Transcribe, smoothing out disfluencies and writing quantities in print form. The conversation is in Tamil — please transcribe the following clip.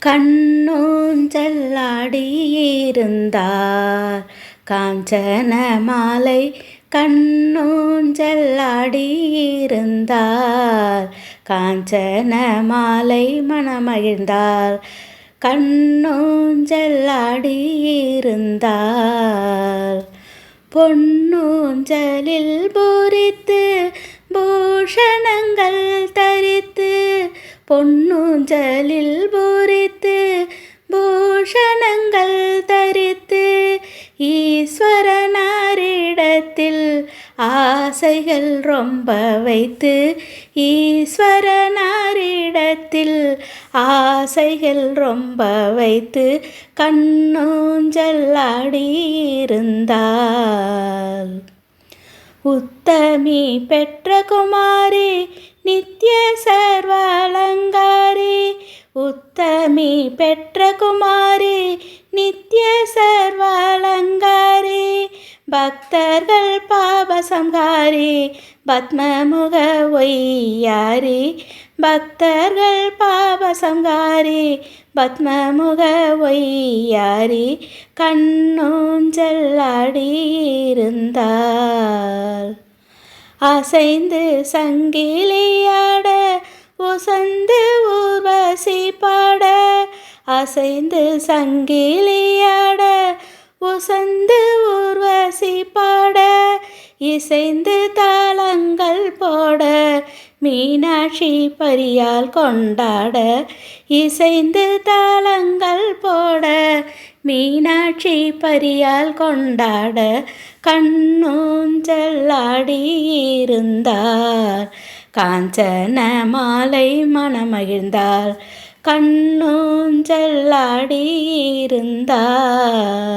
கண்ணூஞ்சல்லாடியிருந்தார் காஞ்சன மாலை கண்ணூஞ்சல்லாடியிருந்தார் காஞ்சன மாலை மனமகிழ்ந்தார் கண்ணூஞ்சல்லாடியிருந்தார் பொன்னூஞ்சலில் பூரித்து பூஷணங்கள் தரித்து பொன்னூஞ்சலில் பூரித்து பூஷணங்கள் தரித்து ஈஸ்வரனாரிடத்தில் ஆசைகள் ரொம்ப வைத்து ஈஸ்வரனாரிடத்தில் ஆசைகள் ரொம்ப வைத்து கண்ணூஞ்சல்லாடியிருந்தாள். உத்தமி பெற்ற குமாரி நித்ய சர்வாலங்காரி உத்தமி பெற்ற குமாரி நித்ய சர்வாலங்காரி பக்தர்கள் பாபசம்ஹாரி பத்மமுக ஒய்யாரி பக்தர்கள் பாபசம்ஹாரி பத்மமுக ஒய்யாரி கண்ணூஞ்சல்லாடியிருந்தாள். அசைந்து சங்கிலியாட உசந்து ஊர்வசி பாட அசைந்து சங்கிலியாட உசந்து ஊர்வசி பாட இசைந்து தாளங்கள் போட மீனாட்சி பரியால் கொண்டாட இசைந்து தாளங்கள் போட மீனாட்சி பரியால் கொண்டாட கண்ணூஞ்சல்லாடியிருந்தார் காஞ்சன மாலை மனமகிழ்ந்தார் கண்ணூஞ்சல்லாடியிருந்தார்.